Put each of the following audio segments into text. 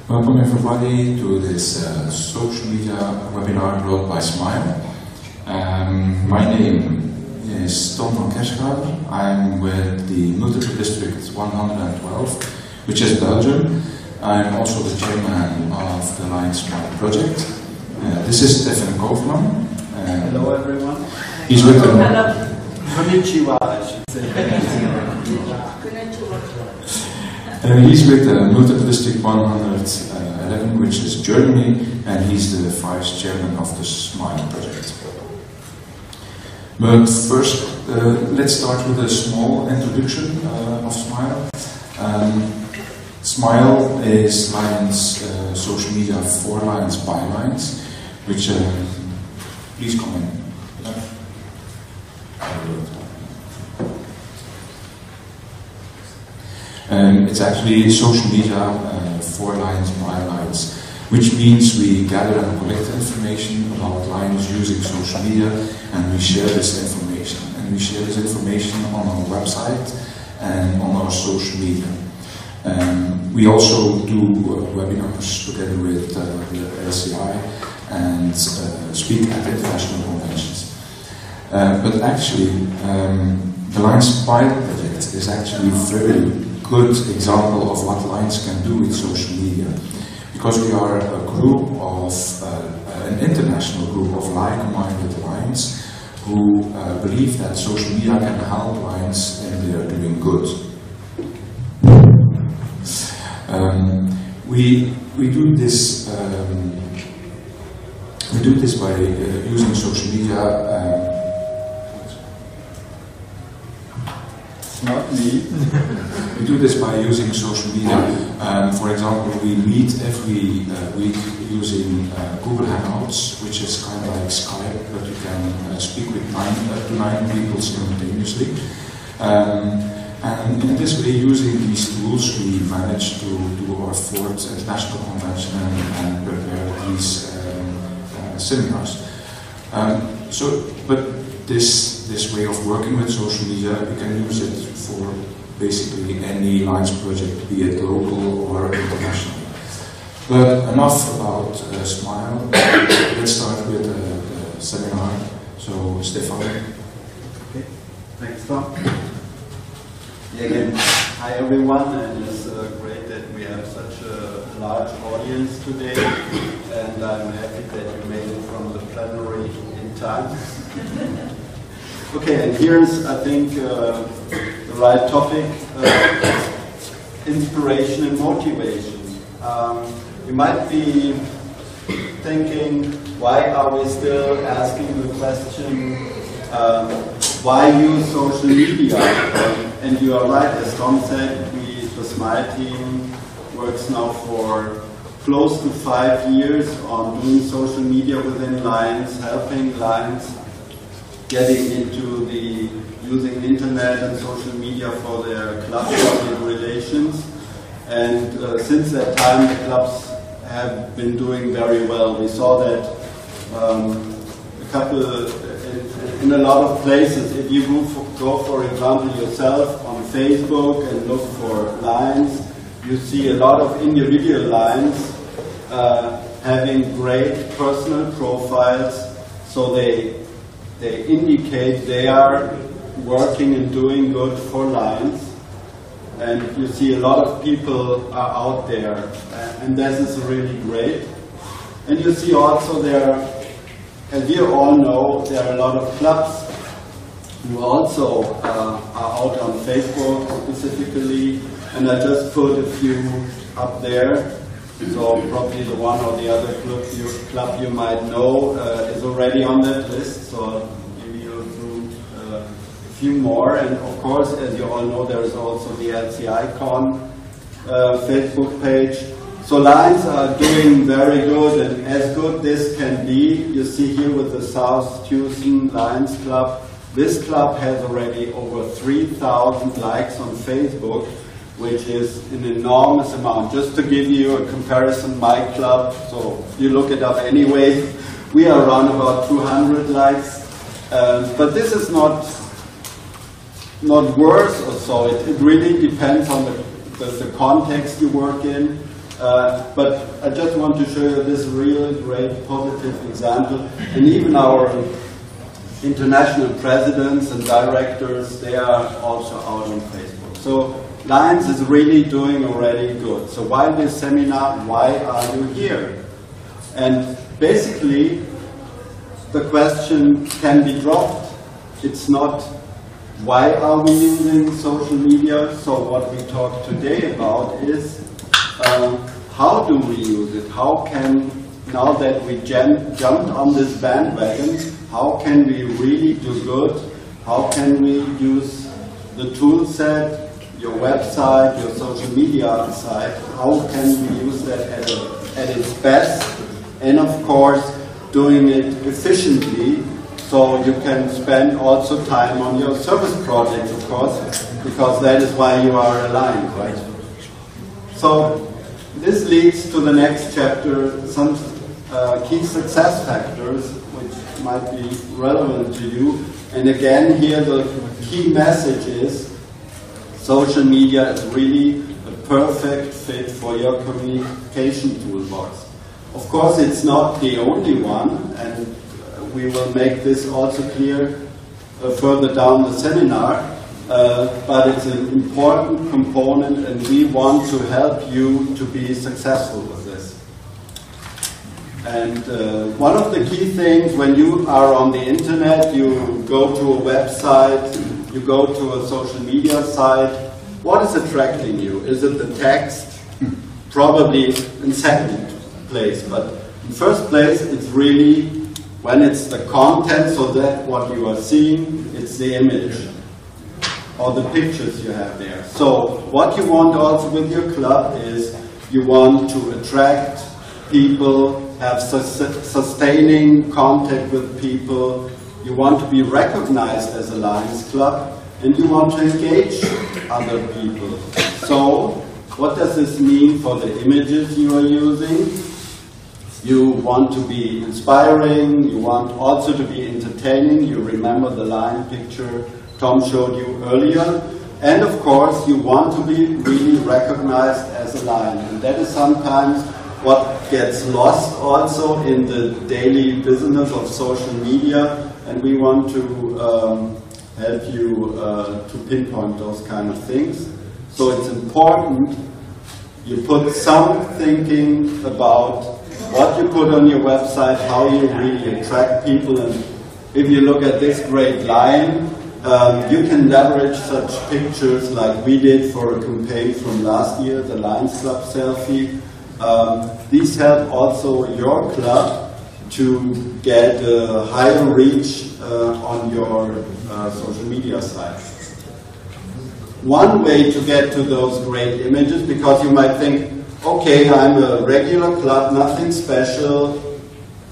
Welcome everybody to this social media webinar brought by SMiLE. My name is Tom van Kerschaver. I'm with the Multiple District 112, which is Belgium. I'm also the chairman of the LionsSmile project. This is Stefan Koopman. Hello everyone. He's with the Konnichiwa, I should say. he's with the Multiple District 111, which is Germany, and he's the vice chairman of the SMiLE project. But first, let's start with a small introduction of SMiLE. SMiLE is Lions social media for Lions by Lions, which please come in. It's actually social media for Lions by Lions, which means we gather and collect information about Lions using social media, and we share this information. And we share this information on our website and on our social media. We also do webinars together with the LCI and speak at international conventions. But actually, the LionsSmile project is actually a very good example of what Lions can do with social media, because we are a group of, an international group of like-minded Lions who believe that social media can help Lions in their doing good. We do this by using social media. Not me. We do this by using social media. For example, we meet every week using Google Hangouts, which is kind of like Skype, but you can speak with up to 9 people simultaneously. And in this way, using these tools, we manage to do our 4th international convention and prepare these seminars. But this way of working with social media, we can use it for basically any Lions project, be it local or international. But enough about SMiLE. Let's start with the seminar. So, Stefan. Okay, thanks, Tom. Again, hi everyone, and it's great that we have such a large audience today, and I'm happy that you made it from the plenary in time. Okay, and here's, I think, the right topic, inspiration and motivation. You might be thinking, why are we still asking the question, why use social media? And you are right, as Tom said, the SMiLE team works now for close to 5 years on doing social media within Lions, helping Lions getting into the using internet and social media for their club public relations. And since that time, the clubs have been doing very well. We saw that in a lot of places. If you go, for example, yourself on Facebook and look for Lions, you see a lot of individual Lions having great personal profiles, so they indicate they are working and doing good for Lions. And you see a lot of people are out there, and this is really great. And you see also there, as we all know, there are a lot of clubs who also are out on Facebook specifically, and I just put a few up there. So probably the one or the other club you might know is already on that list. So I'll give you through a few more. And of course, as you all know, there is also the LCI-Con Facebook page. So Lions are doing very good, and as good this can be. You see here with the South Tucson Lions Club, this club has already over 3,000 likes on Facebook, which is an enormous amount. Just to give you a comparison, my club, so you look it up anyway, we are around about 200 likes. But this is not worse or so. It really depends on the context you work in. But I just want to show you this really great positive example. And even our international presidents and directors, they are also out on Facebook. So Lions is really doing already good. So why this seminar? Why are you here? And basically, the question can be dropped. It's not why are we using social media. So what we talk today about is how do we use it? How can, now that we jumped on this bandwagon, how can we really do good? How can we use the tool set, your website, your social media site? How can we use that at its best? And of course, doing it efficiently, so you can spend also time on your service projects, of course, because that is why you are aligned, right? So this leads to the next chapter, some key success factors which might be relevant to you. And again, here the key message is social media is really a perfect fit for your communication toolbox. Of course, it's not the only one, and we will make this also clear further down the seminar, but it's an important component, and we want to help you to be successful with this. And one of the key things when you are on the internet, you go to a website, you go to a social media site, what is attracting you? Is it the text? Probably in second place, but in first place it's really when it's the content, so that what you are seeing, it's the image or the pictures you have there. So what you want also with your club is you want to attract people, have sustaining contact with people, you want to be recognized as a Lions Club, and you want to engage other people. So what does this mean for the images you are using? You want to be inspiring, you want also to be entertaining. You remember the lion picture Tom showed you earlier. And of course, you want to be really recognized as a lion. And that is sometimes what gets lost also in the daily business of social media. And we want to help you to pinpoint those kind of things. So it's important you put some thinking about what you put on your website, how you really attract people. And if you look at this great lion, you can leverage such pictures like we did for a campaign from last year, the Lions Club selfie. These help also your club to get a higher reach on your social media site. One way to get to those great images, because you might think, okay, I'm a regular club, nothing special.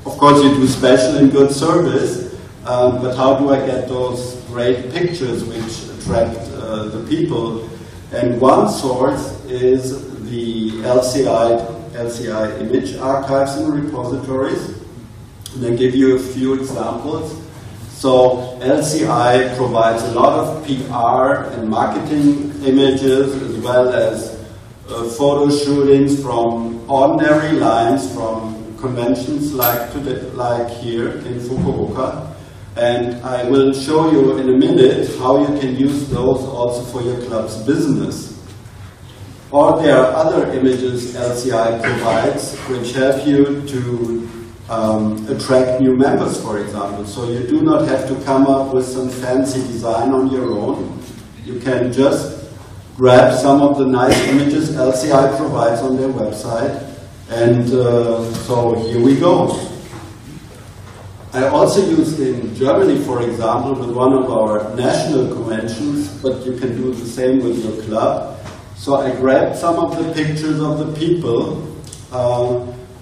Of course, you do special and good service, but how do I get those great pictures which attract the people? And one source is the LCI image archives and repositories. And I give you a few examples. So LCI provides a lot of PR and marketing images, as well as photo shootings from ordinary lions from conventions like here in Fukuoka. And I will show you in a minute how you can use those also for your club's business. Or there are other images LCI provides which help you to attract new members, for example. So you do not have to come up with some fancy design on your own. You can just grab some of the nice images LCI provides on their website, and so here we go. I also used in Germany, for example, with one of our national conventions, but you can do the same with your club. So I grabbed some of the pictures of the people,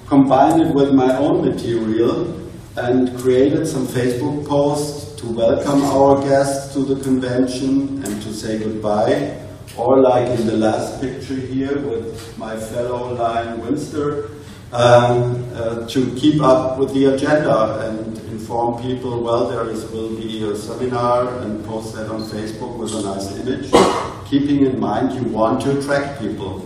combined it with my own material, and created some Facebook posts to welcome our guests to the convention and to say goodbye. Or like in the last picture here with my fellow lion Winster, to keep up with the agenda and inform people, well, will be a seminar, and post that on Facebook with a nice image, keeping in mind you want to attract people.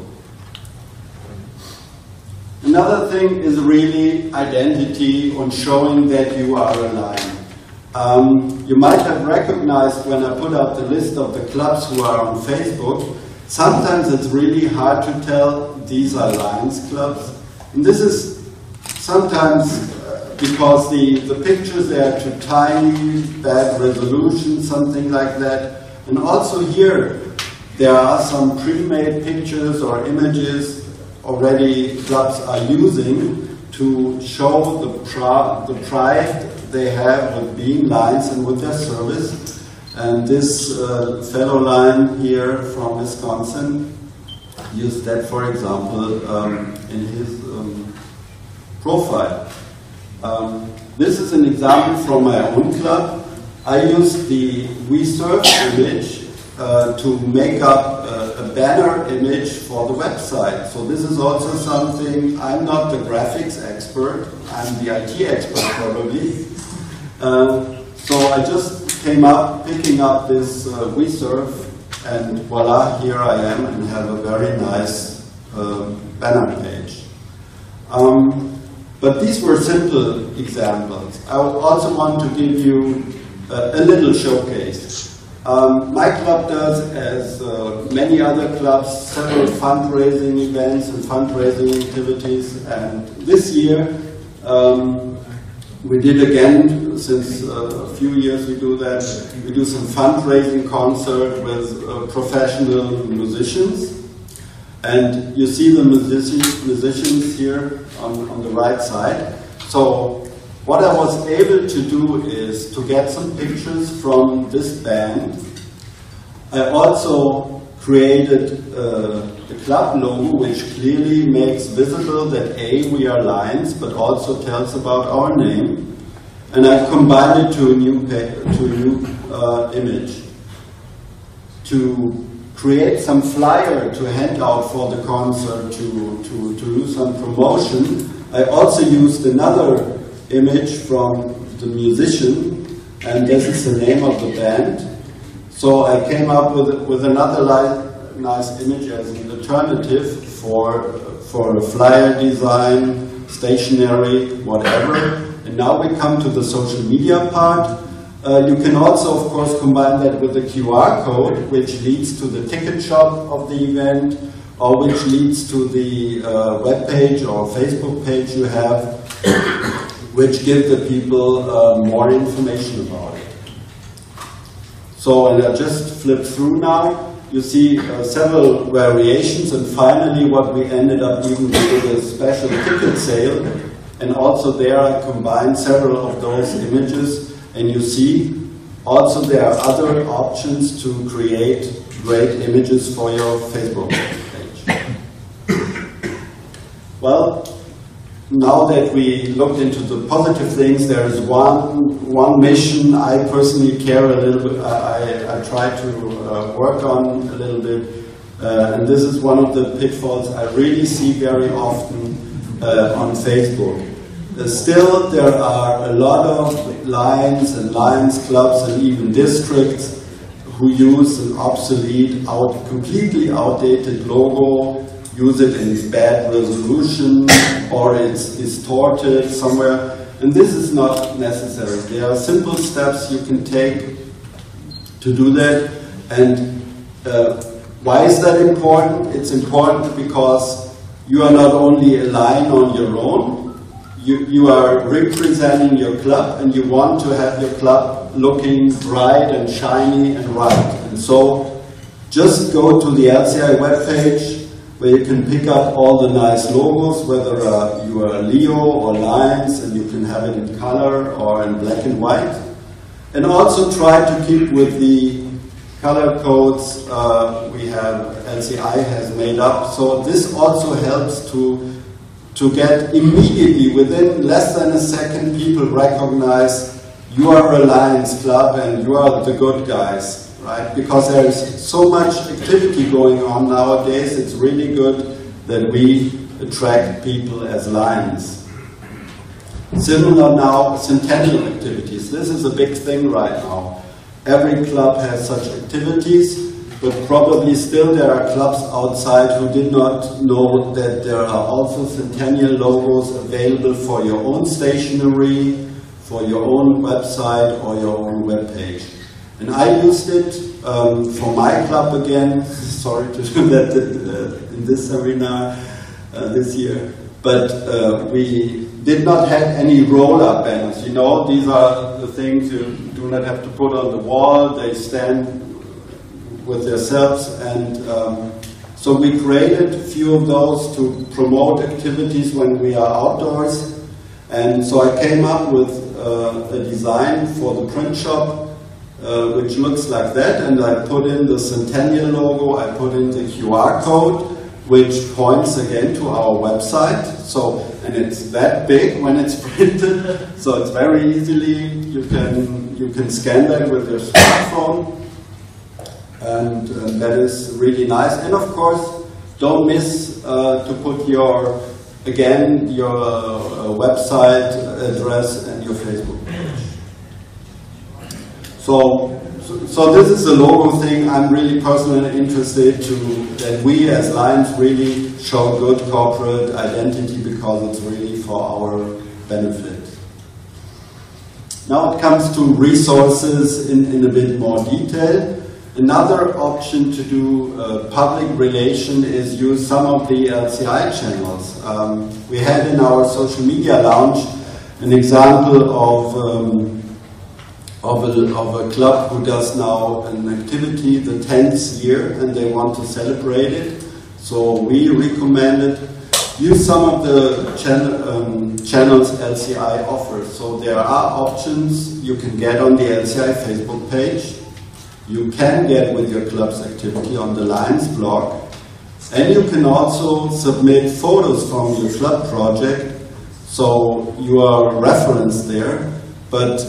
Another thing is really identity on showing that you are a Lion. You might have recognized when I put out the list of the clubs who are on Facebook, sometimes it's really hard to tell these are Lions clubs. And this is sometimes because the pictures, they are too tiny, bad resolution, something like that. And also here, there are some pre-made pictures or images already clubs are using to show the pride they have with being Lions and with their service. And this fellow Lion here from Wisconsin used that, for example, in his profile. This is an example from my own club. I used the We Serve image to make up a banner image for the website. So this is also something, I'm not the graphics expert, I'm the IT expert probably. So I just came up picking up this We Serve, and voila, here I am and have a very nice banner page. But these were simple examples. I also want to give you a little showcase. My club does, as many other clubs, several fundraising events and fundraising activities. And this year, we did again, since a few years we do that, we do some fundraising concert with professional musicians. And you see the musicians here on the right side. So what I was able to do is to get some pictures from this band. I also created the club logo, which clearly makes visible that A, we are Lions, but also tells about our name. And I combined it to a new image. To create some flyer to hand out for the concert, to do some promotion, I also used another image from the musician, and this is the name of the band. So I came up with another nice image as an alternative for a flyer design, stationery, whatever. And now we come to the social media part. You can also, of course, combine that with the QR code, which leads to the ticket shop of the event, or which leads to the web page or Facebook page you have, which give the people more information about it. So, and I just flip through now. You see several variations, and finally what we ended up even with a special ticket sale. And also there I combined several of those images, and you see also there are other options to create great images for your Facebook page. Well, now that we looked into the positive things, there is one mission I personally care a little bit, I try to work on a little bit, and this is one of the pitfalls I really see very often on Facebook. Still, there are a lot of Lions and Lions clubs and even districts who use an obsolete, completely outdated logo, use it in bad resolution, or it's distorted somewhere. And this is not necessary. There are simple steps you can take to do that. And why is that important? It's important because you are not only a Lion on your own, you are representing your club, and you want to have your club looking bright and shiny and right. And so just go to the LCI webpage, where you can pick up all the nice logos, whether you are Leo or Lions, and you can have it in color or in black and white. And also try to keep with the color codes we have, LCI has made up. So this also helps to get immediately, within less than a second, people recognize you are a Lions club and you are the good guys, right? Because there is so much activity going on nowadays, it's really good that we attract people as Lions. Similar now, centennial activities. This is a big thing right now. Every club has such activities, but probably still there are clubs outside who did not know that there are also Centennial logos available for your own stationery, for your own website or your own web page. And I used it for my club again. Sorry to do that in this seminar this year. But we did not have any roll-up banners. You know, these are the things you do not have to put on the wall. They stand with themselves. And so we created a few of those to promote activities when we are outdoors. And so I came up with a design for the print shop, which looks like that, and I put in the Centennial logo, I put in the QR code, which points again to our website. So, and it's that big when it's printed, so it's very easily, you can scan that with your smartphone, and that is really nice. And of course, don't miss to put your website address and your Facebook page. So this is the logo thing. I'm really personally interested that we as Lions really show good corporate identity because it's really for our benefit. Now it comes to resources in a bit more detail. Another option to do public relation is use some of the LCI channels. We had in our social media lounge an example of a club who does now an activity the 10th year and they want to celebrate it. So we recommended use some of the channels LCI offers. So there are options you can get on the LCI Facebook page. You can get with your club's activity on the Lions blog. And you can also submit photos from your club project. So you are referenced there. But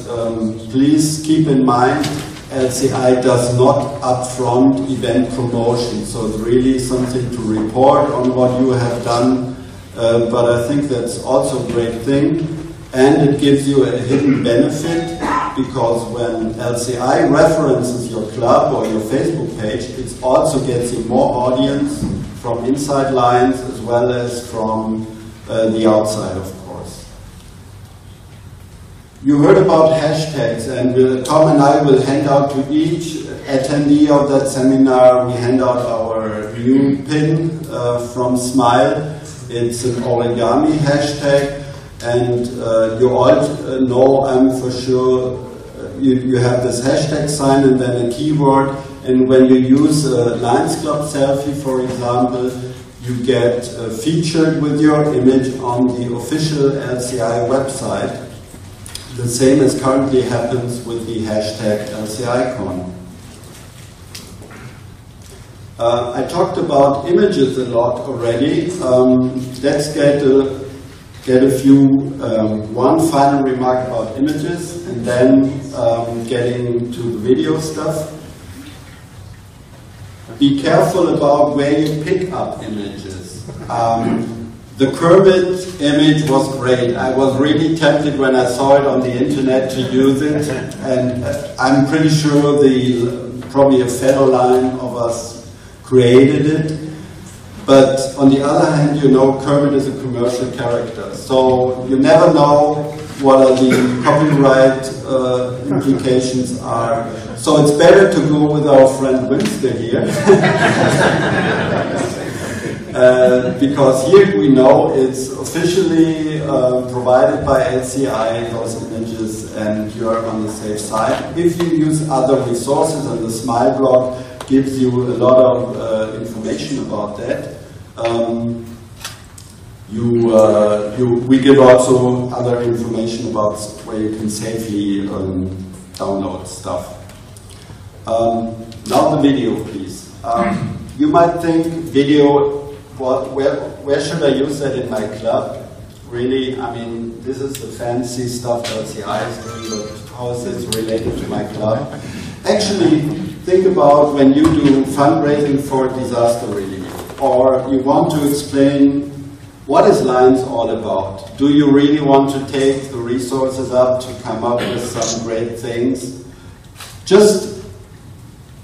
please keep in mind, LCI does not upfront event promotion, so it's really something to report on what you have done, but I think that's also a great thing, and it gives you a hidden benefit, because when LCI references your club or your Facebook page, it also gets you more audience from inside Lions as well as from the outside, of course. You heard about hashtags, and Tom and I will hand out to each attendee of that seminar, we hand out our new pin from SMiLE. It's an origami hashtag, and you all know, I'm for sure, you have this hashtag sign and then a keyword, and when you use a Lions Club selfie, for example, you get featured with your image on the official LCI website. The same as currently happens with the hashtag LCICon. I talked about images a lot already. Let's get a few, one final remark about images, and then getting to the video stuff. Be careful about where you pick up images. The Kermit image was great. I was really tempted when I saw it on the internet to use it, and I'm pretty sure probably a fellow Lion of us created it. But on the other hand, you know, Kermit is a commercial character, so you never know what the copyright implications are. So it's better to go with our friend Winston here. Because here we know it's officially provided by LCI, those images, and you're on the safe side. If you use other resources, and the SMiLE blog gives you a lot of information about that. We give also other information about where you can safely download stuff. Now the video, please. You might think video, where should I use that in my club? Really, I mean, this is the fancy stuff LCI is doing, but how is this related to my club? Actually, think about when you do fundraising for disaster relief, or you want to explain what is Lions all about. Do you really want to take the resources up to come up with some great things? Just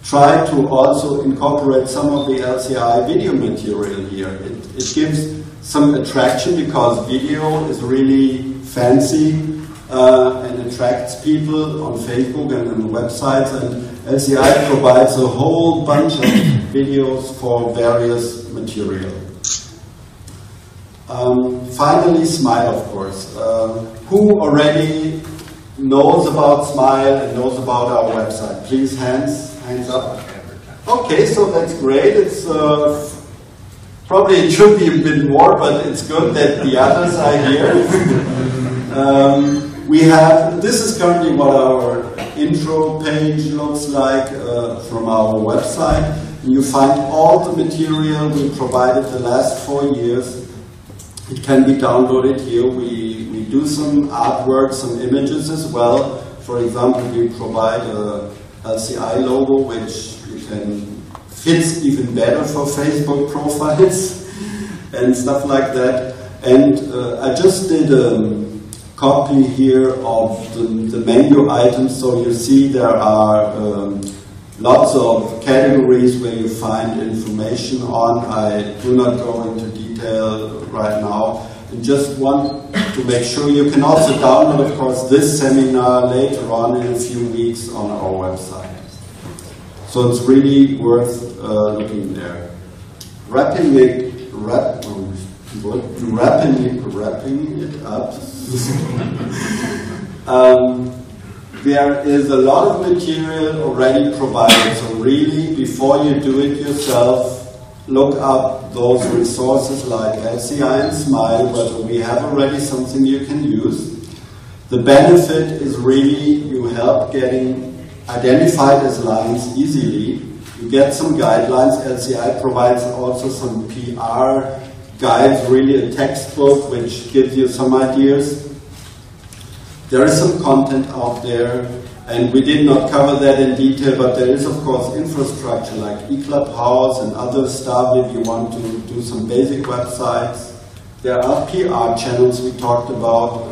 try to also incorporate some of the LCI video material here. It gives some attraction because video is really fancy and attracts people on Facebook and on websites, and LCI provides a whole bunch of videos for various material. Finally, SMiLE, of course. Who already knows about SMiLE and knows about our website? Please, hands up. Okay, so that's great. It's probably it should be a bit more, but it's good that the others are here. This is currently what our intro page looks like from our website. You find all the material we provided the last 4 years. It can be downloaded here. We do some artwork, some images as well. For example, we provide a LCI logo, which fits even better for Facebook profiles and stuff like that. And I just did a copy here of the menu items, so you see there are lots of categories where you find information on. I do not go into detail right now, and just want to make sure you can also download, of course, this seminar later on in a few weeks on our website. So it's really worth looking there. Wrapping it up. There is a lot of material already provided, so really, before you do it yourself, look up those resources like LCI and SMiLE, whether we have already something you can use. The benefit is really you help getting identified as Lions easily. You get some guidelines. LCI provides also some PR guides, really a textbook which gives you some ideas. There is some content out there, and we did not cover that in detail, but there is, of course, infrastructure like eClubhouse and other stuff if you want to do some basic websites. There are PR channels we talked about.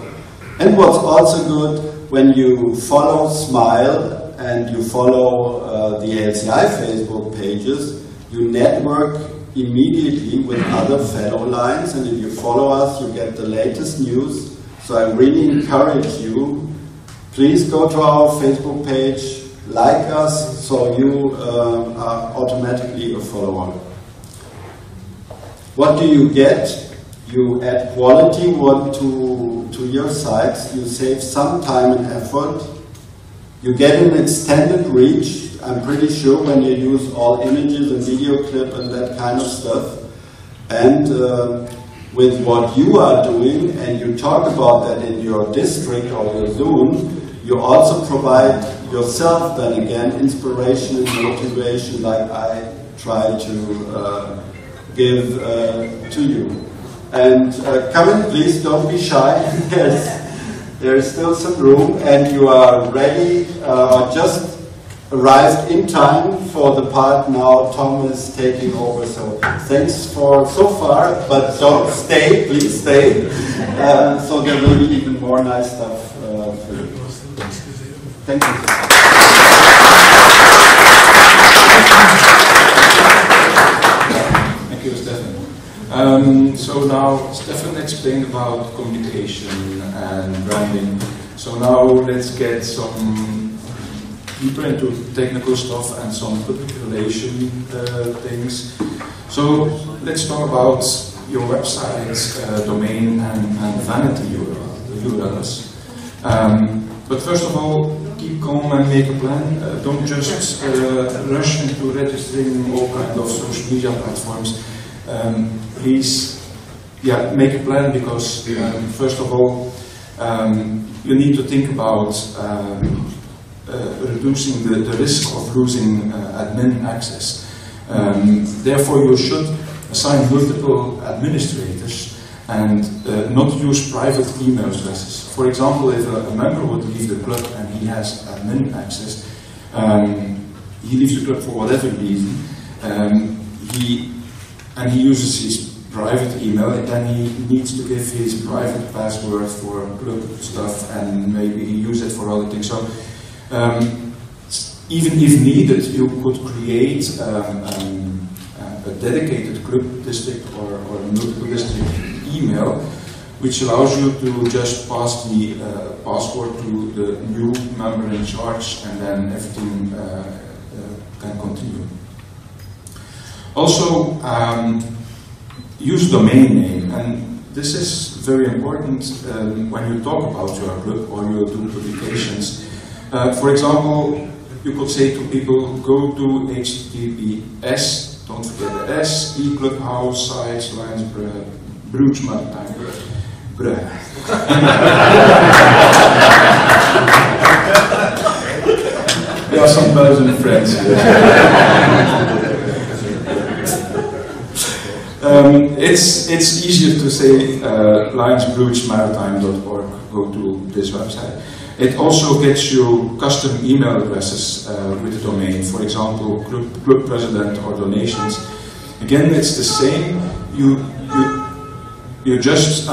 And what's also good, when you follow SMiLE and you follow the LCI Facebook pages, you network immediately with other fellow Lions, and if you follow us, you get the latest news. So I really encourage you, please go to our Facebook page, like us, so you are automatically a follower. What do you get? You add quality to your sites, you save some time and effort, you get an extended reach. I'm pretty sure when you use all images and video clip and that kind of stuff. And with what you are doing, and you talk about that in your district or your zone, you also provide yourself then again inspiration and motivation like I try to give to you. And come in, please, don't be shy. There is still some room, and you are ready, just arrived in time for the part now Tom is taking over. So thanks for so far, but don't stay, please stay. So there will be even more nice stuff for you. Thank you. Thank you, Stefan. So now Stefan explained about communication and branding. So now let's get some deeper into technical stuff and some public relation things. So let's talk about your website's domain and vanity URLs. But first of all, keep calm and make a plan. Don't just rush into registering all kinds of social media platforms. Please, make a plan, because first of all, you need to think about reducing the risk of losing admin access. Therefore, you should assign multiple administrators and not use private email addresses. For example, if a member would leave the club and he has admin access, he leaves the club for whatever reason, and he uses his private email, and then he needs to give his private password for club stuff and maybe use it for other things. So even if needed, you could create a dedicated club district or a multiple district email, which allows you to just pass the password to the new member in charge, and then everything can continue. Also, use domain name, and this is very important when you talk about your club or you do publications. For example, you could say to people, go to HTTPS, don't forget the S, e-clubhouse sites, Lions Bruges Maritime. There are some Belgian friends here. It's easier to say lionsbrugesmaritime.org, go to this website. It also gets you custom email addresses with the domain, for example, club president or donations. Again, it's the same. You just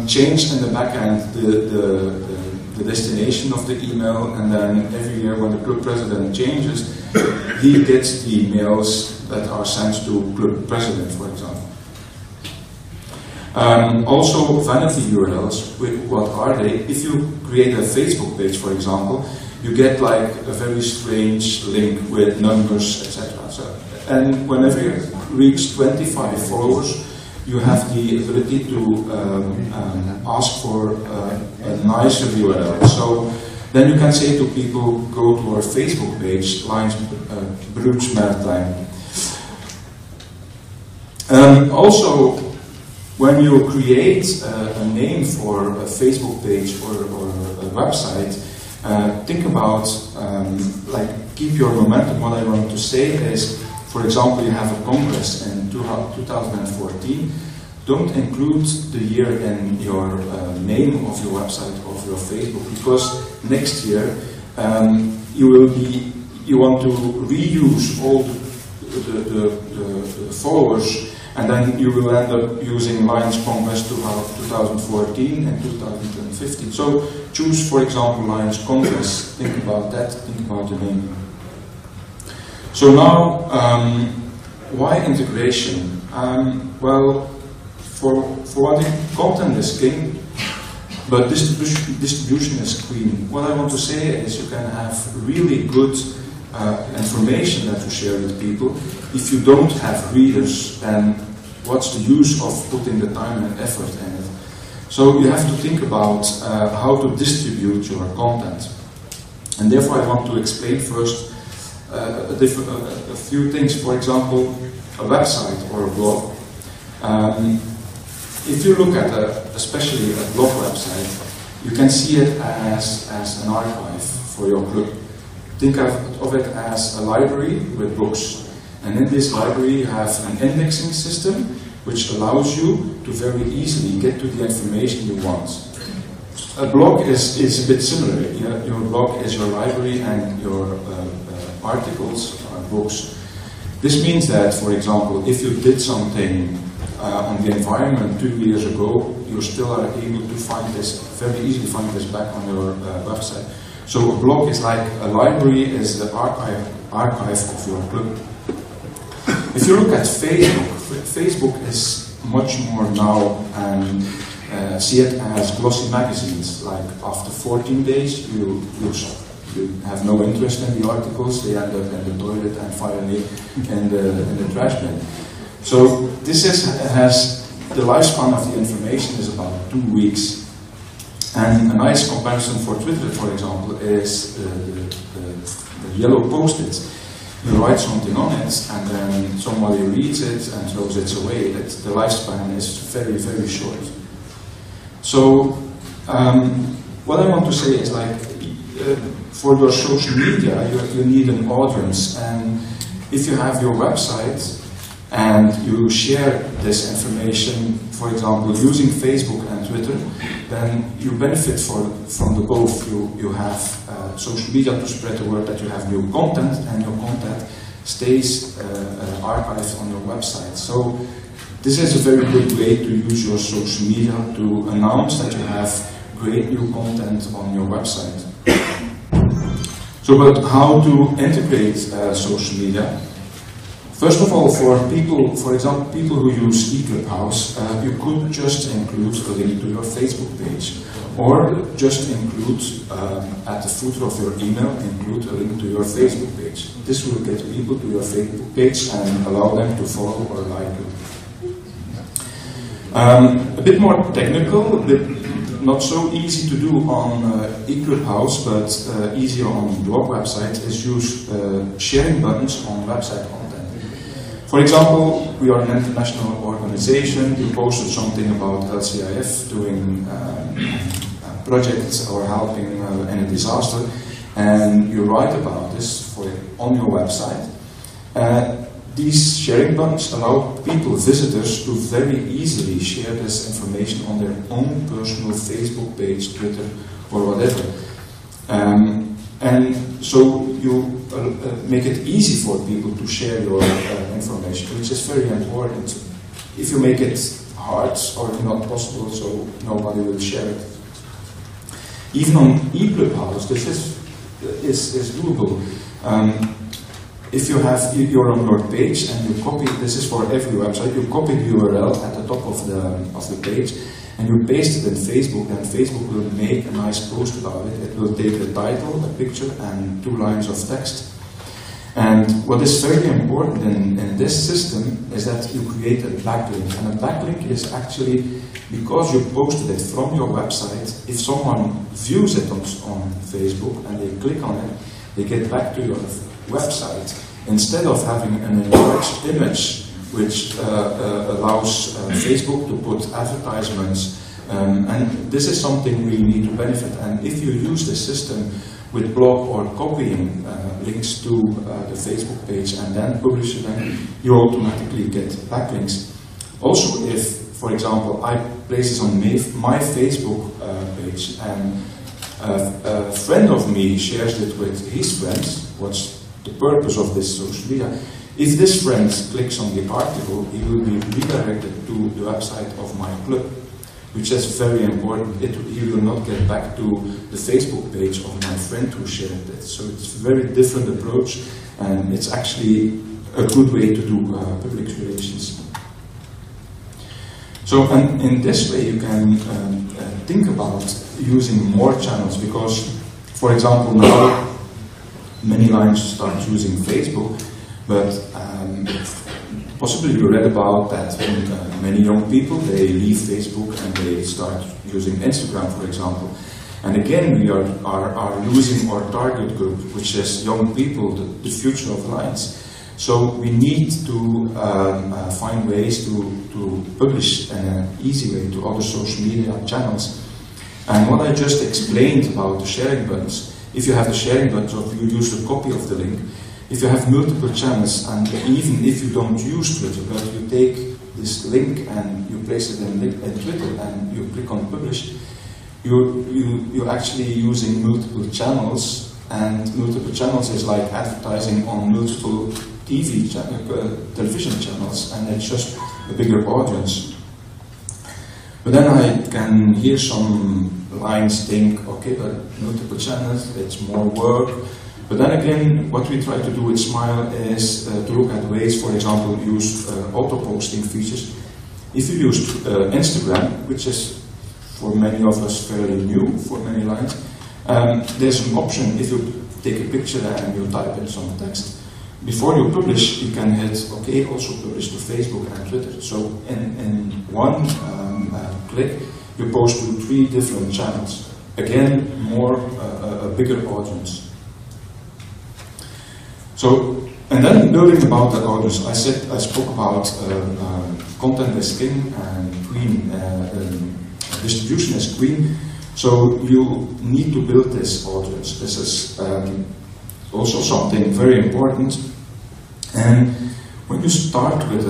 change in the backend the destination of the email, and then every year when the club president changes, he gets the emails that are sent to club president, for example. Also, vanity URLs, what are they? If you create a Facebook page, for example, you get like a very strange link with numbers, etc. So, and whenever you reach 25 followers, you have the ability to ask for a nicer URL. So then you can say to people, go to our Facebook page, Lions Bruges Maritime. Also, when you create a name for a Facebook page or a website, think about, keep your momentum. What I want to say is, for example, you have a congress in 2014, don't include the year in your name of your website, of your Facebook, because next year you want to reuse all the followers, and then you will end up using Lions Congress 2014 and 2015. So choose, for example, Lions Congress, think about that, think about the name. So now, why integration? Well, for one thing, content is king, but distribution is queen. What I want to say is you can have really good information that you share with people. If you don't have readers, then what's the use of putting the time and effort in it? So you have to think about how to distribute your content. And therefore I want to explain first a few things. For example, a website or a blog. If you look at especially a blog website, you can see it as an archive for your club. Think of it as a library with books. And in this library you have an indexing system which allows you to very easily get to the information you want. A blog is a bit similar. Your blog is your library and your articles are books. This means that, for example, if you did something on the environment 2 years ago, you still are able to find this, very easily find this back on your website. So a blog is like a library, is the archive of your club. If you look at Facebook is much more now, and see it as glossy magazines. Like after 14 days, you have no interest in the articles, they end up in the toilet and finally in the trash bin. So this has the lifespan of the information is about 2 weeks. And a nice comparison for Twitter, for example, is the yellow post-it. You write something on it, and then somebody reads it and throws it away. The lifespan is very, very short. So what I want to say is, like, for your social media, you need an audience. And if you have your website and you share this information, for example, using Facebook and Twitter, then you benefit from the both. You have social media to spread the word that you have new content, and your content stays archived on your website. So this is a very good way to use your social media to announce that you have great new content on your website. So So, but how to integrate social media? First of all, for people, for example, people who use eClubhouse, you could just include the link to your Facebook page, or just include at the footer of your email, include a link to your Facebook page. This will get people to your Facebook page and allow them to follow or like you. A bit more technical, a bit not so easy to do on eClubhouse, but easier on blog websites, is use sharing buttons on website content. For example, we are an international organization. You posted something about LCIF doing projects or helping in a disaster, and you write about this on your website. These sharing buttons allow people, visitors, to very easily share this information on their own personal Facebook page, Twitter, or whatever. And so you make it easy for people to share your information, which is very important. If you make it hard or not possible, so nobody will share it. Even on eClubhouse, this is doable. If you're on your page and you copy, this is for every website, you copy the URL at the top of the page and you paste it in Facebook, and Facebook will make a nice post about it. It will take the title, a picture, and 2 lines of text. And what is very important in this system is that you create a backlink. And a backlink is actually, because you posted it from your website, if someone views it on Facebook and they click on it, they get back to your website, instead of having an enlarged image which allows Facebook to put advertisements, and this is something we need to benefit. And if you use this system with blog or copying links to the Facebook page and then publish them, you automatically get backlinks. Also, if, for example, I place this on my Facebook page and a friend of me shares it with his friends, what's the purpose of this social media? If this friend clicks on the article, he will be redirected to the website of my club, which is very important. He will not get back to the Facebook page of my friend who shared it. So it's a very different approach, and it's actually a good way to do public relations. So, and in this way you can think about using more channels, because, for example, now many Lions start using Facebook, but possibly you read about that many young people, they leave Facebook and they start using Instagram, for example. And again, we are losing our target group, which is young people, the future of Lions. So we need to find ways to publish in an easy way to other social media channels. And what I just explained about the sharing buttons, if you have the sharing buttons or you use a copy of the link, if you have multiple channels, and even if you don't use Twitter, but you take this link and you place it in Twitter and you click on publish, you're actually using multiple channels, and multiple channels is like advertising on multiple television channels, and it's just a bigger audience. But then I can hear some Lions think, okay, but multiple channels, it's more work. But then again, what we try to do with SMiLE is to look at ways, for example, use auto-posting features. If you use Instagram, which is for many of us fairly new, for many Lions, there's an option, if you take a picture and you type in some text, before you publish, you can hit OK, also publish to Facebook and Twitter. So in one click, you post to 3 different channels. Again, a bigger audience. So, and then building about that audience, I spoke about content is king and queen, distribution is queen. So you need to build this audience. This is also something very important. And when you start with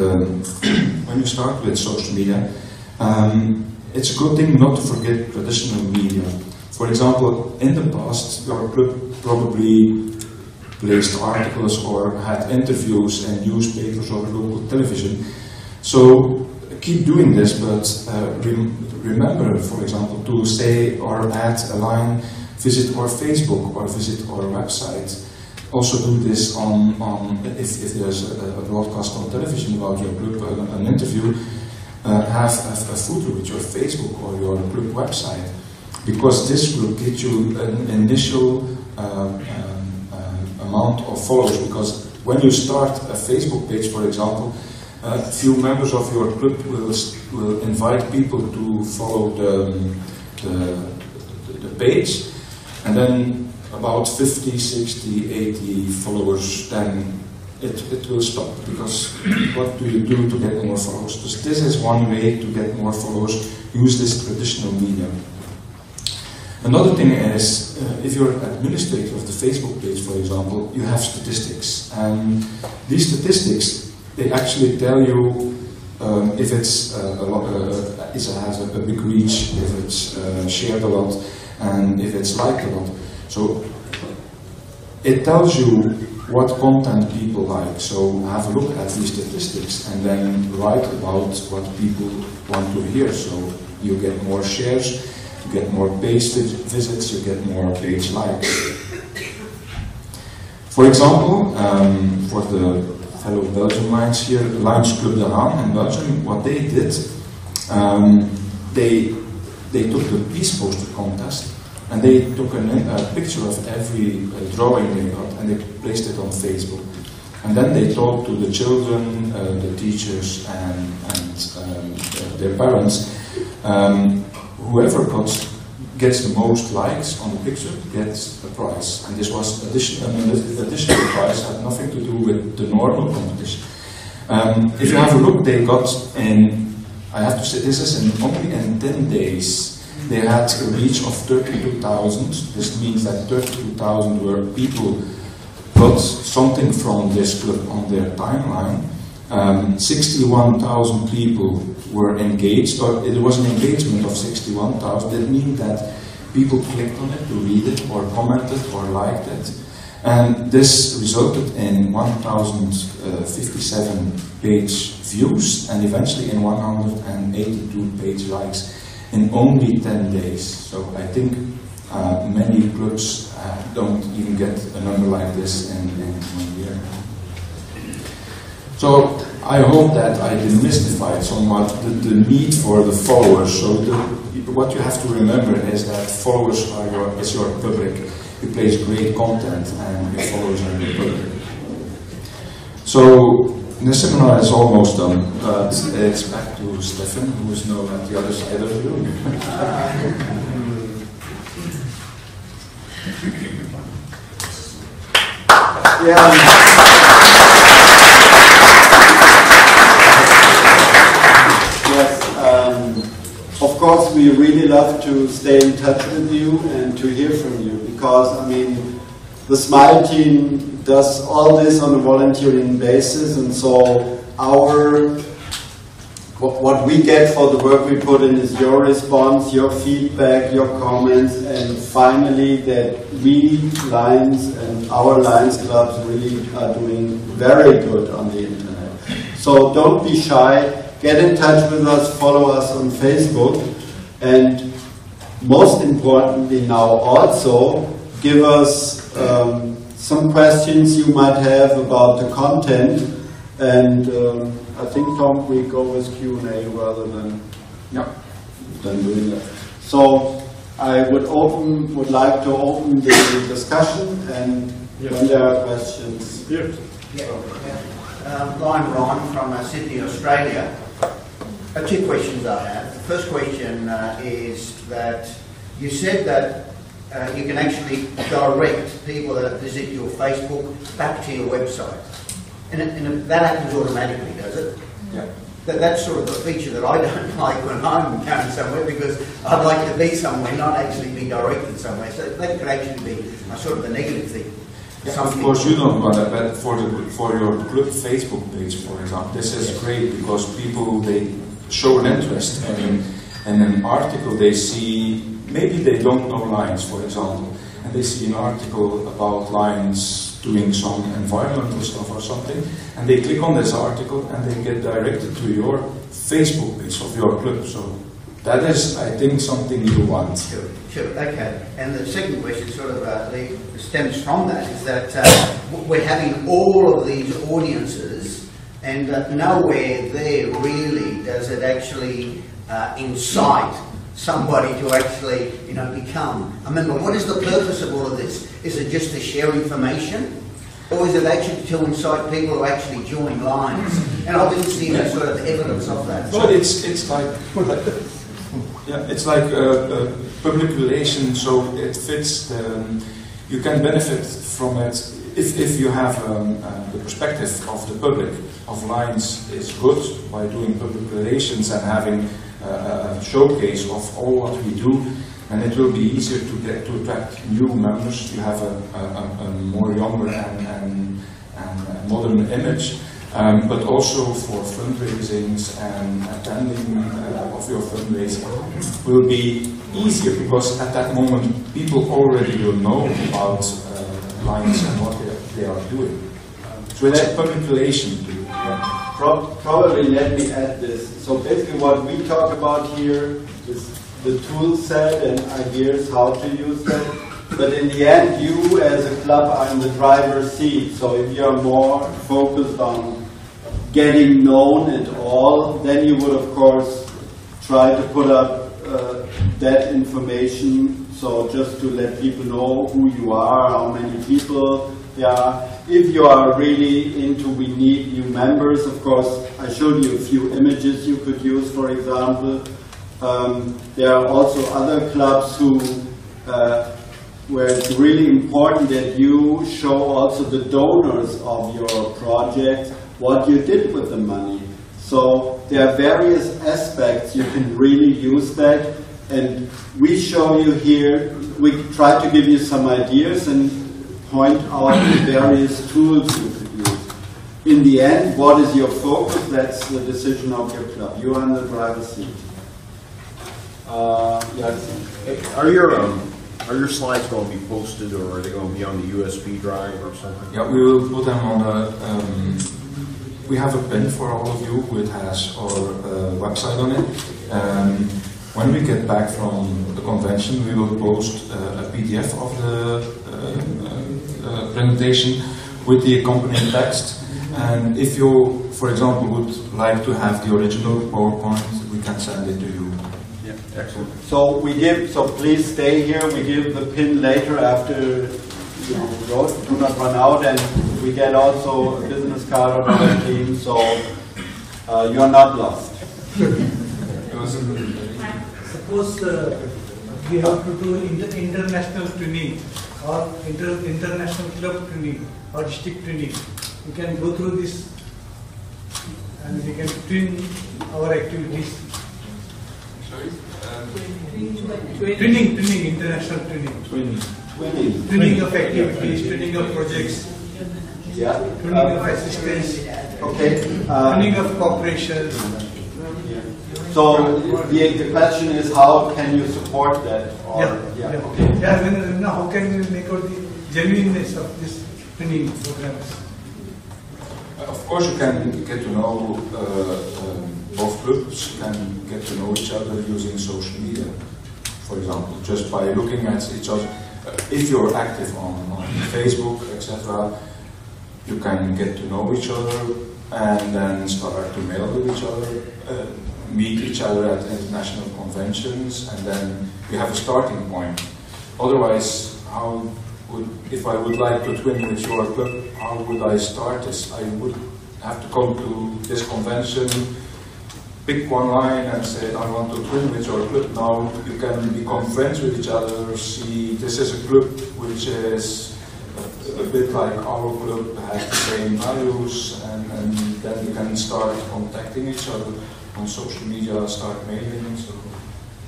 social media, it's a good thing not to forget traditional media. For example, in the past, your club probably placed articles or had interviews in newspapers or local television. So keep doing this, but remember, for example, to say or add a line visit our Facebook or visit our website. Also do this on if there's a broadcast on television about your group, an interview, have a footer with your Facebook or your group website, because this will get you an initial amount of followers. Because when you start a Facebook page, for example, a few members of your group will invite people to follow the page, and then about 50, 60, 80 followers, then it will stop. Because what do you do to get more followers? Because this is one way to get more followers. Use this traditional media. Another thing is, if you're an administrator of the Facebook page, for example, you have statistics. And these statistics, they actually tell you if it's has a big reach, if it's shared a lot, and if it's liked a lot. So it tells you what content people like. So have a look at these statistics and then write about what people want to hear. So you get more shares, you get more page visits, you get more page likes. For example, for the fellow Belgian Lions here, Lions Club de Haan in Belgium, what they did, they took the Peace Poster contest and they took a picture of every drawing they got and they placed it on Facebook. And then they talked to the children, the teachers and their parents. Whoever gets the most likes on the picture gets a prize. And this was additional prize, had nothing to do with the normal competition. If you have a look, they got in, I have to say, this is only in 10 days. They had a reach of 32,000. This means that 32,000 were people got something from this club on their timeline. 61,000 people were engaged, or it was an engagement of 61,000. That means that people clicked on it to read it, or commented, or liked it. And this resulted in 1,057 page views, and eventually in 182 page likes in only 10 days. So I think many clubs don't even get a number like this in 1 year. So I hope that I demystified somewhat the need for the followers. So what you have to remember is that followers is your public. You place great content and your followers are your public. So the seminar is almost done, but it's back to Stefan, who is now at the other side of the room. Of course, we really love to stay in touch with you and to hear from you, because, I mean, the SMiLE team does all this on a volunteering basis, and so what we get for the work we put in is your response, your feedback, your comments, and finally that we Lions and our Lions clubs really are doing very good on the internet. So don't be shy, get in touch with us, follow us on Facebook, and most importantly now also give us some questions you might have about the content, and I think, Tom, we go with Q&A rather than doing that. So I would like to open the discussion, and when there are questions. Ron from Sydney, Australia. Two questions I have. The first question is that you said that you can actually direct people that visit your Facebook back to your website. And that happens automatically, does it? Yeah. That's sort of a feature that I don't like when I'm going somewhere, because I'd like to be somewhere, not actually be directed somewhere. So that could actually be a sort of a negative thing. Yeah, of course you don't want that, but for your club Facebook page, for example, this is great because people, they show an interest in an article they see. Maybe they don't know Lions, for example, and they see an article about Lions doing some environmental stuff or something, and they click on this article and they get directed to your Facebook page of your club. So that is, I think, something you want. Sure, sure, okay. And the second question sort of stems from that, is that we're having all of these audiences, and nowhere there really does it actually incite somebody to actually, you know, become a member. What is the purpose of all of this? Is it just to share information? Or is it actually to incite people to actually join Lions? And I didn't see any sort of evidence of that. Well, it's like public relations, so it fits. You can benefit from it if you have the perspective of the public of Lions is good by doing public relations and having a showcase of all what we do, and it will be easier to attract new members. You have a more younger and modern image, but also for fundraisings and attending of your fundraising will be easier, because at that moment people already will know about Lions and what they are doing. So it's a public relation too. Probably let me add this. So basically what we talk about here is the tool set and ideas how to use them. But in the end, you as a club are in the driver's seat. So if you're more focused on getting known and all, then you would of course try to put up that information. So just to let people know who you are, how many people there are. If you are really into we need new members, of course, I showed you a few images you could use, for example. There are also other clubs who, where it's really important that you show also the donors of your project what you did with the money. So there are various aspects you can really use that, and we show you here, we try to give you some ideas and point out the various tools you could use. In the end, what is your focus? That's the decision of your club. You are in the driver's seat. Yes. Are your slides going to be posted, or are they going to be on the USB drive or something? Yeah, we will put them on a. We have a pin for all of you, which has our website on it. When we get back from the convention, we will post a PDF of the presentation with the accompanying text. And if you, for example, would like to have the original PowerPoint, we can send it to you. Yeah, excellent. So we give. So please stay here. We give the pin later after you go. Do not run out, and we get also a business card of our team. So you are not lost. Suppose we have to do international training or international club training or district training. We can go through this and we can twin our activities. Sorry? Training, international training. Training of activities, training of projects, Yeah. training of assistance, Okay. training of cooperation. So the question is, how can you support that? Or, okay. How can we make out the genuineness of this training programs? Of course, you can get to know both clubs, can get to know each other using social media, for example, just by looking at each other. If you're active on Facebook, etc., you can get to know each other and then start to mail with each other, meet each other at international conventions, and then you have a starting point. Otherwise, if I would like to twin with your club, how would I start this? I would have to come to this convention, pick one line and say, I want to twin with your club. Now you can become friends with each other, see this is a club which is a bit like our club, has the same values, and then you can start contacting each other on social media, start mailing. So.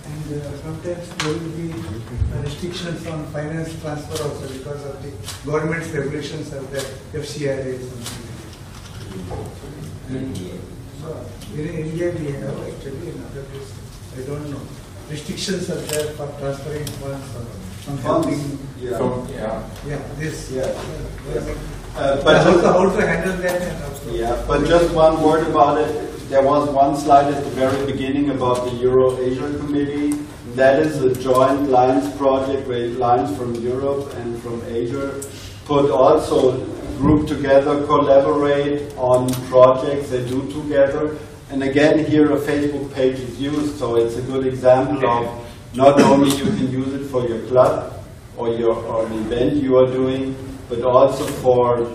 And sometimes there will be restrictions on finance transfer also because of the government's regulations of the FCI rates. So in India we have actually, in other places, I don't know. Restrictions are there for transferring funds or some helping. But how to handle that? And also. Yeah, but just one word about it. there was one slide at the very beginning about the Euro-Asia Committee. That is a joint Lions project where Lions from Europe and from Asia could also group together, collaborate on projects they do together. And again, here a Facebook page is used, so it's a good example of not only you can use it for your club or an event you are doing, but also for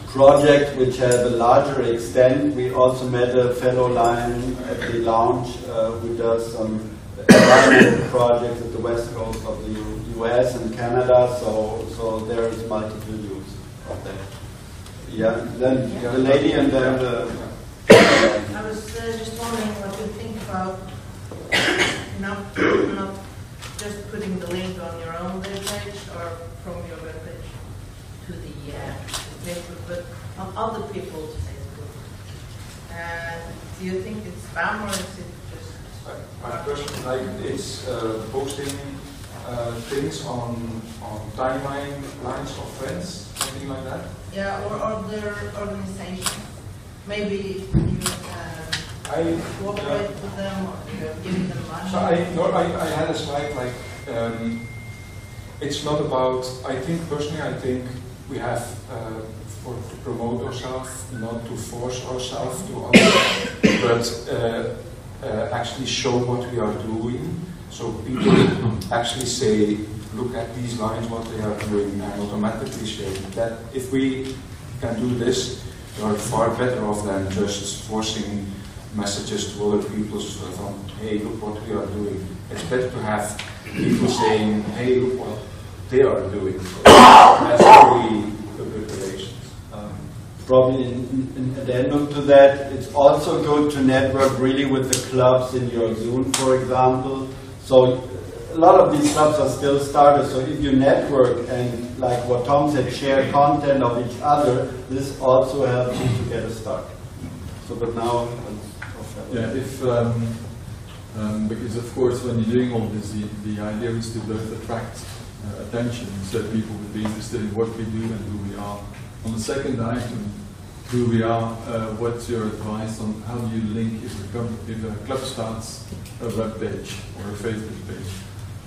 projects which have a larger extent. We also met a fellow Lion at the lounge who does some environmental projects at the west coast of the US and Canada, so there is multiple use of that. Yeah, then the lady and then the... I was just wondering what you think about not just putting the link on your own webpage or from your webpage to the Facebook, but on other people's Facebook. Do you think it's spam or is it just... I personally like it's posting things on timeline lines of friends, something like that. Yeah, or other organizations. Maybe you cooperate with them or you're giving them money. So I had a slide like, it's not about, I think we have to promote ourselves, not to force ourselves to others, but actually show what we are doing. So people actually say, look at these lines, what they are doing, and automatically share that. If we can do this, we are far better off than just forcing messages to other people from, hey, look what we are doing. It's better to have people saying, hey, look what they are doing. That's really a good relation. Probably in addendum to that, it's also good to network really with the clubs in your zone, for example. So a lot of these clubs are still starters, so if you network and, like what Tom said, share content of each other, this also helps you to get a start. So, but now... Yeah, because of course when you're doing all this, the idea is to both attract attention, so that people would be interested in what we do and who we are. On the second item, who we are, what's your advice on how do you link if a club starts a web page or a Facebook page?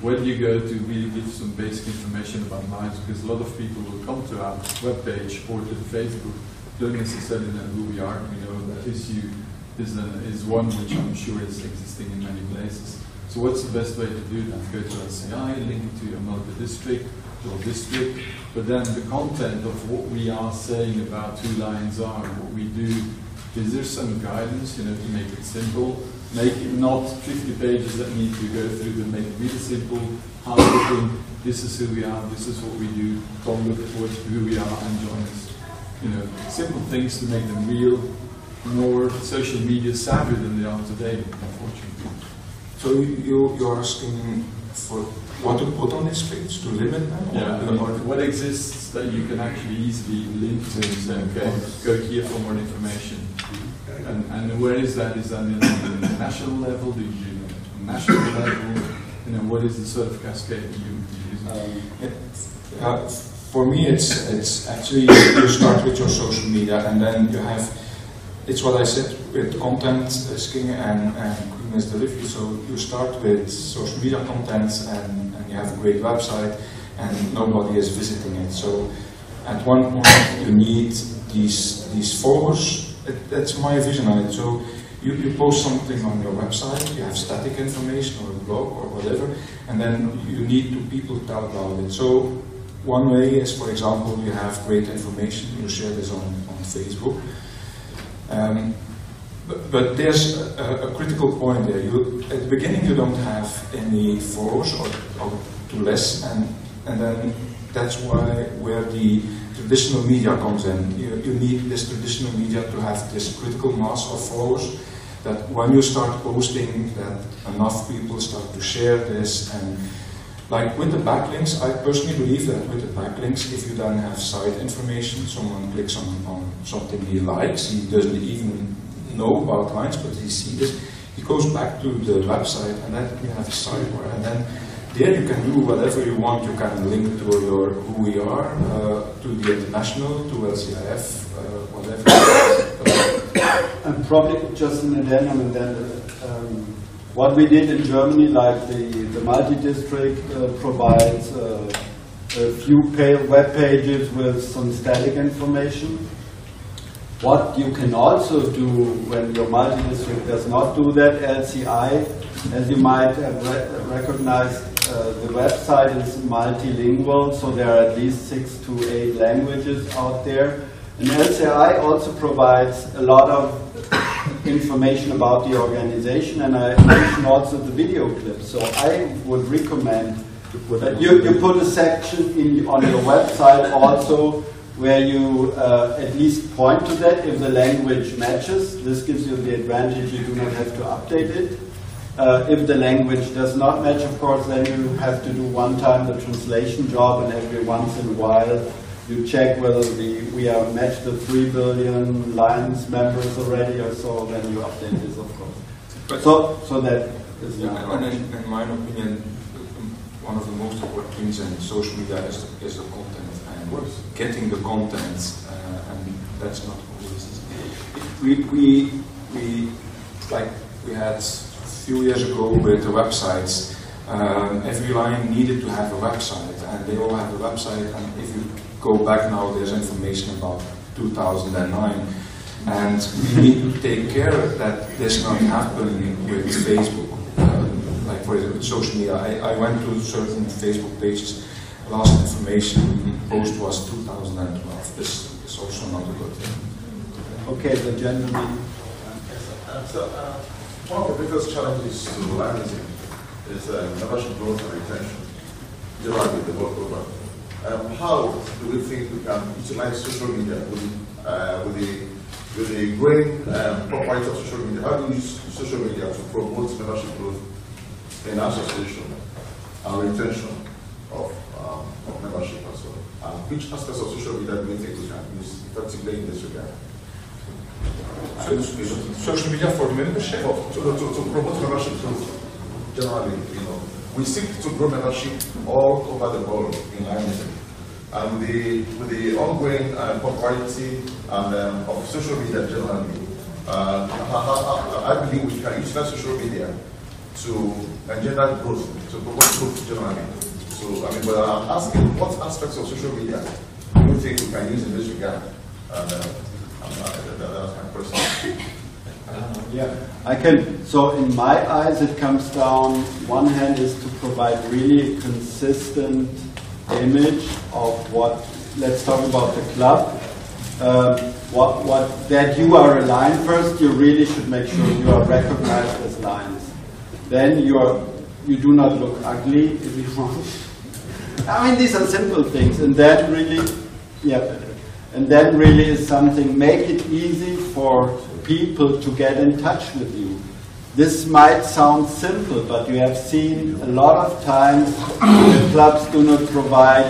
Where do you go to really give some basic information about Lions? Because a lot of people will come to our web page or to the Facebook, don't necessarily know who we are. We know that issue is one which I'm sure is existing in many places. So what's the best way to do that? Go to LCI, link it to your multi-district or district, but then the content of what we are saying about who Lions are and what we do, is there some guidance, to make it simple? Make it not 50 pages that need to go through, but make it really simple, hard-hitting, this is who we are, this is what we do, come look at who we are and join us. Simple things to make them real, more social media savvy than they are today, unfortunately. So you're asking for what to put on this page, to limit them? Yeah, what exists that you can actually easily link to and say, okay, go here for more information. And where is that? Is that in the national level? Do you do it at national level? What is the sort of cascade that you use? For me, it's actually you start with your social media, and then you have, it's what I said with content skin and quickness delivery. So you start with social media content, and you have a great website, and nobody is visiting it. So at one point you need these followers. That's my vision on it. So you post something on your website, you have static information or a blog or whatever, and then you need people to tell about it. So one way is, for example, you have great information, you share this on Facebook. But there's a critical point there. At the beginning you don't have any followers or too less, and then that's where the traditional media comes in. You need this traditional media to have this critical mass of followers, that when you start posting, that enough people start to share this. And like with the backlinks, I personally believe that with the backlinks, if you then have site information, someone clicks on something he likes, he doesn't even know about Lions, but he sees this, he goes back to the website, and then you have a sidebar, and then there you can do whatever you want. You can link to who we are, to the international, to LCIF, whatever. And probably just an addendum, and then what we did in Germany, like the multi-district provides a few web pages with some static information. What you can also do when your multi-district does not do that, LCI, as you might have recognized, the website is multilingual, so there are at least 6 to 8 languages out there. And LCI also provides a lot of information about the organization, and I mentioned also the video clips. So I would recommend that you put a section on your website also where you at least point to that if the language matches. This gives you the advantage you do not have to update it. If the language does not match, of course, then you have to do one time the translation job, and every once in a while you check whether we have matched the 3 billion Lions members already or so, then you update this, of course. But So that is in my opinion, one of the most important things in social media is the content, and getting the content, and that's not always easy. We had a few years ago with the websites, every line needed to have a website, and they all have a website, and if you go back now, there's information about 2009, and we need to take care that this not happening with Facebook. Like for example, with social media, I went to certain Facebook pages, last information post was 2012. This is also not a good thing. okay, the gentleman. One of the biggest challenges to Lionism is membership growth and retention, generally with the work program. How do we think we can utilize social media with the growing properties of social media? How do we use social media to promote membership growth in our association and retention of membership as well? And which aspects of social media do we think we can use effectively in this regard? Social media for membership? To promote membership growth, generally, we seek to grow membership all over the world in Lionism. And with the ongoing popularity and of social media generally, I believe we can utilize social media to engender growth, to promote growth generally. So, I mean, but I'm asking, what aspects of social media do you think we can use in this regard? That's my question. Yeah, I can. So in my eyes, it comes down. One hand is to provide really a consistent image of what. Let's talk about the club. That you are a Lion. First, you really should make sure you are recognized as Lions. Then you do not look ugly if you want. I mean, these are simple things, and that really, and then really is something. Make it easy for people to get in touch with you. This might sound simple, but you have seen a lot of times the clubs do not provide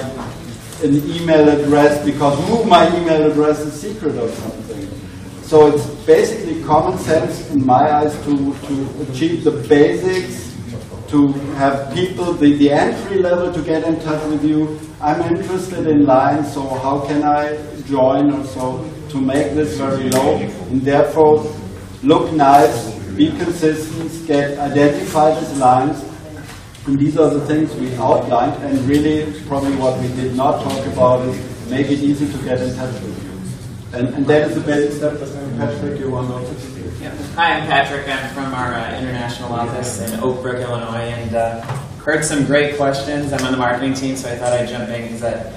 an email address because my email address is secret or something. So it's basically common sense in my eyes to achieve the basics, to have people, the entry level to get in touch with you. I'm interested in Lions, so how can I join or so, to make this very low, and therefore look nice, be consistent, get identified as Lions. And these are the things we outlined, and really probably what we did not talk about is make it easy to get in touch with you. And that is the basic step. Patrick, you want to speak? Yeah. Hi, I'm Patrick. I'm from our international office in Oak Brook, Illinois, and heard some great questions. I'm on the marketing team, so I thought I'd jump in because that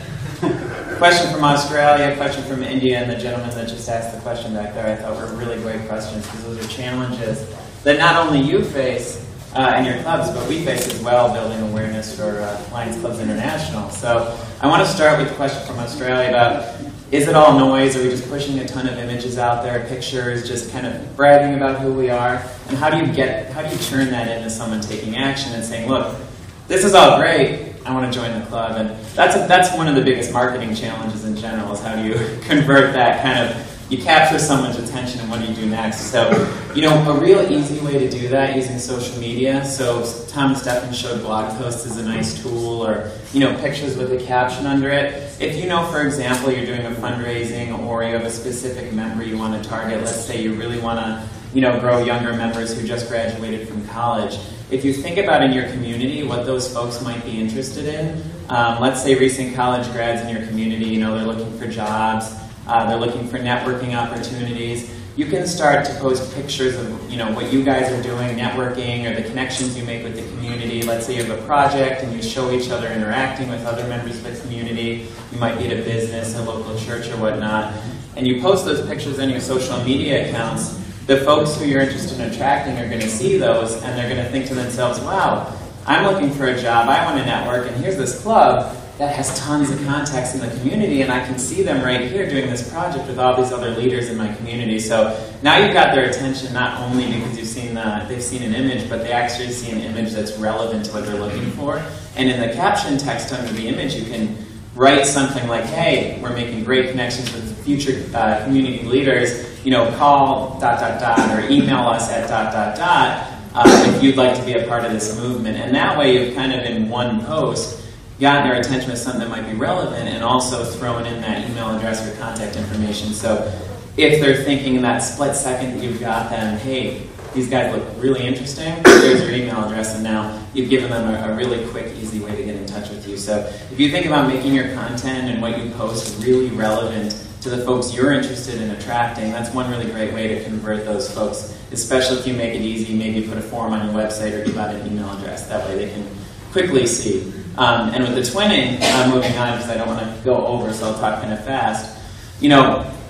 question from Australia, a question from India, and the gentleman that just asked the question back there, I thought were really great questions because those are challenges that not only you face in your clubs, but we face as well, building awareness for Lions Clubs International. So I want to start with the question from Australia about, is it all noise? Are we just pushing a ton of images out there, pictures, just kind of bragging about who we are? And how do you turn that into someone taking action and saying, look, this is all great, I want to join the club? And that's one of the biggest marketing challenges in general, is how do you convert that kind of you capture someone's attention and what do you do next? So, a real easy way to do that using social media. So Tom and Stefan showed blog posts as a nice tool, or, pictures with a caption under it. If for example, you're doing a fundraising or you have a specific member you want to target, let's say you really want to, grow younger members who just graduated from college. If you think about in your community what those folks might be interested in, let's say recent college grads in your community, they're looking for jobs, they're looking for networking opportunities. You can start to post pictures of what you guys are doing, networking, or the connections you make with the community. Let's say you have a project and you show each other interacting with other members of the community. You might be at a business, a local church, or whatnot. And you post those pictures on your social media accounts. The folks who you're interested in attracting are going to see those, and they're going to think to themselves, wow, I'm looking for a job, I want to network, and here's this club that has tons of contacts in the community, and I can see them right here doing this project with all these other leaders in my community. So now you've got their attention not only because they've seen an image, but they actually see an image that's relevant to what they're looking for. And in the caption text under the image, you can write something like, hey, we're making great connections with future community leaders, call ... or email us at ... if you'd like to be a part of this movement. And that way you've kind of in one post gotten their attention with something that might be relevant and also thrown in that email address or contact information. So if they're thinking in that split second that you've got them, hey, these guys look really interesting, here's your email address, and now you've given them a really quick, easy way to get in touch with you. So if you think about making your content and what you post really relevant to the folks you're interested in attracting, that's one really great way to convert those folks, especially if you make it easy, maybe put a form on your website or give out an email address. That way they can quickly see. And with the twinning, moving on because I don't want to go over, so I'll talk kind of fast.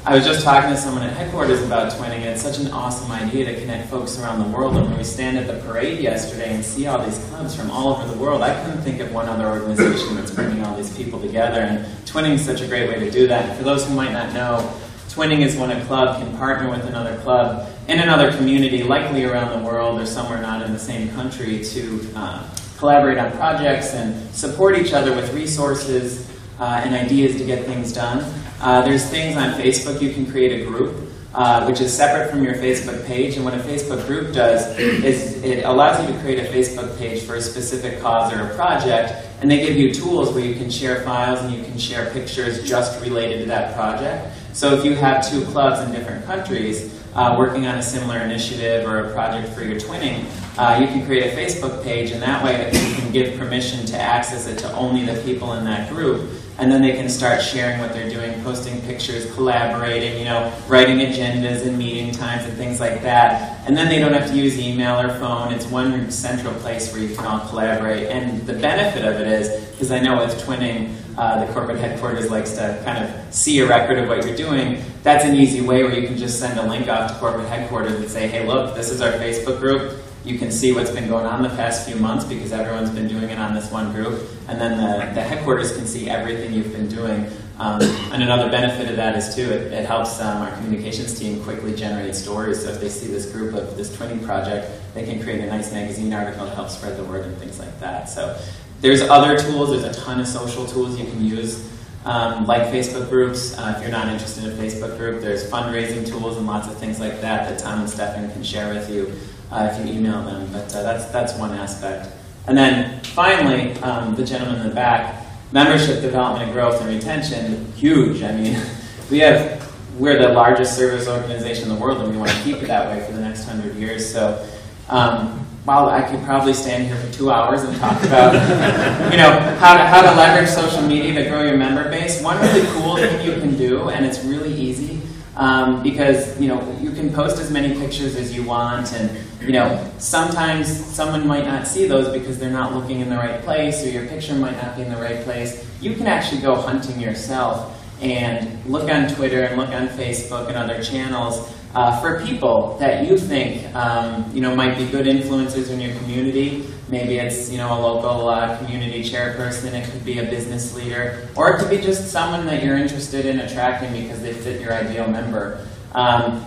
I was just talking to someone at headquarters about twinning, and it's such an awesome idea to connect folks around the world. And when we stand at the parade yesterday and see all these clubs from all over the world, I couldn't think of one other organization that's bringing all these people together. And twinning is such a great way to do that. And for those who might not know, twinning is when a club can partner with another club in another community, likely around the world or somewhere not in the same country, to collaborate on projects and support each other with resources and ideas to get things done. There's things on Facebook. You can create a group, which is separate from your Facebook page. And what a Facebook group does is it allows you to create a Facebook page for a specific cause or a project, and they give you tools where you can share files and you can share pictures just related to that project. So if you have two clubs in different countries working on a similar initiative or a project for your twinning, you can create a Facebook page, and that way you can give permission to access it to only the people in that group. And then they can start sharing what they're doing, posting pictures, collaborating, writing agendas and meeting times and things like that. And then they don't have to use email or phone. It's one central place where you can all collaborate. And the benefit of it is, because I know with twinning, the corporate headquarters likes to kind of see a record of what you're doing. That's an easy way where you can just send a link off to corporate headquarters and say, hey, look, this is our Facebook group. You can see what's been going on the past few months because everyone's been doing it on this one group. And then the headquarters can see everything you've been doing. And another benefit of that is, too, it helps our communications team quickly generate stories. So if they see this group of this twinning project, they can create a nice magazine article to help spread the word and things like that. So there's other tools. There's a ton of social tools you can use, like Facebook groups. If you're not interested in a Facebook group, there's fundraising tools and lots of things like that Tom and Stefan can share with you if you email them. But that's one aspect. And then finally, the gentleman in the back, membership development and growth and retention, huge. I mean, we're the largest service organization in the world, and we want to keep it that way for the next 100 years. So while I could probably stand here for 2 hours and talk about how to leverage social media to grow your member base, one really cool thing you can do, and it's really easy, because you can post as many pictures as you want, and sometimes someone might not see those because they're not looking in the right place, or your picture might not be in the right place. You can actually go hunting yourself and look on Twitter and look on Facebook and other channels for people that you think might be good influences in your community. Maybe it's a local community chairperson, it could be a business leader, or it could be just someone that you're interested in attracting because they fit your ideal member.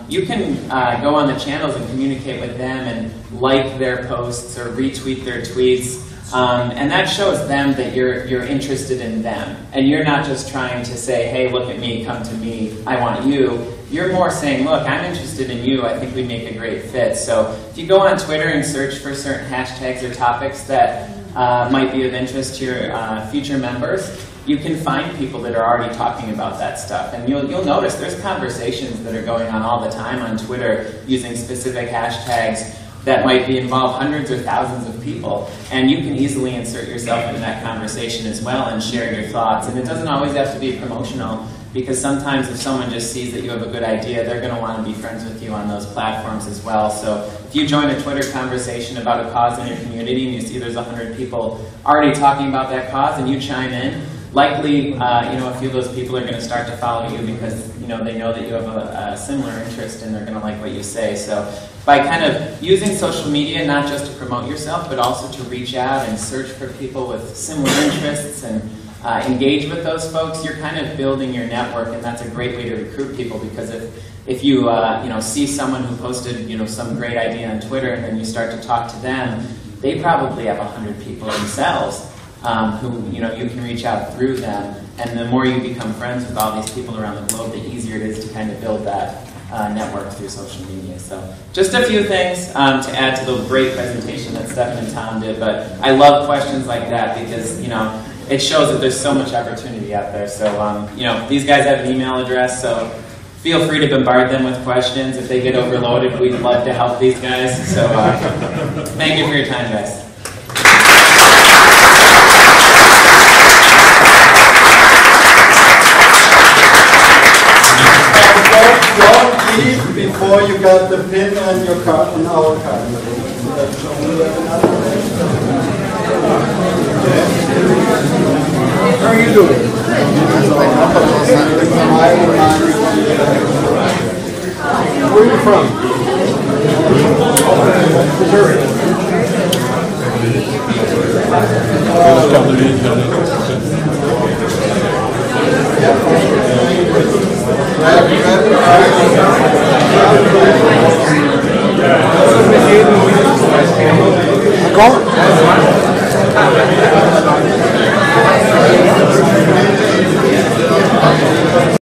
You can go on the channels and communicate with them and like their posts or retweet their tweets. And that shows them that you're interested in them. And you're not just trying to say, hey, look at me, come to me, I want you. you're more saying, look, I'm interested in you, I think we make a great fit. So if you go on Twitter and search for certain hashtags or topics that might be of interest to your future members, you can find people that are already talking about that stuff. And you'll notice there's conversations that are going on all the time on Twitter using specific hashtags that might be involve hundreds or thousands of people. And you can easily insert yourself into that conversation as well and share your thoughts. And it doesn't always have to be promotional, because sometimes if someone just sees that you have a good idea, they're going to want to be friends with you on those platforms as well. So if you join a Twitter conversation about a cause in your community and you see there's 100 people already talking about that cause and you chime in, likely a few of those people are going to start to follow you because they know that you have a similar interest and they're going to like what you say. So by kind of using social media not just to promote yourself, but also to reach out and search for people with similar interests and engage with those folks, you're kind of building your network, and that's a great way to recruit people. Because if you see someone who posted some great idea on Twitter and then you start to talk to them, they probably have 100 people themselves who you can reach out through them. And the more you become friends with all these people around the globe, the easier it is to kind of build that network through social media. So just a few things to add to the great presentation that Stefan and Tom did. But I love questions like that because it shows that there's so much opportunity out there. So these guys have an email address, so feel free to bombard them with questions. If they get overloaded, we'd love to help these guys. So thank you for your time, guys. Don't leave before you got the pin on your card, on our card. How are you doing? Where are you from?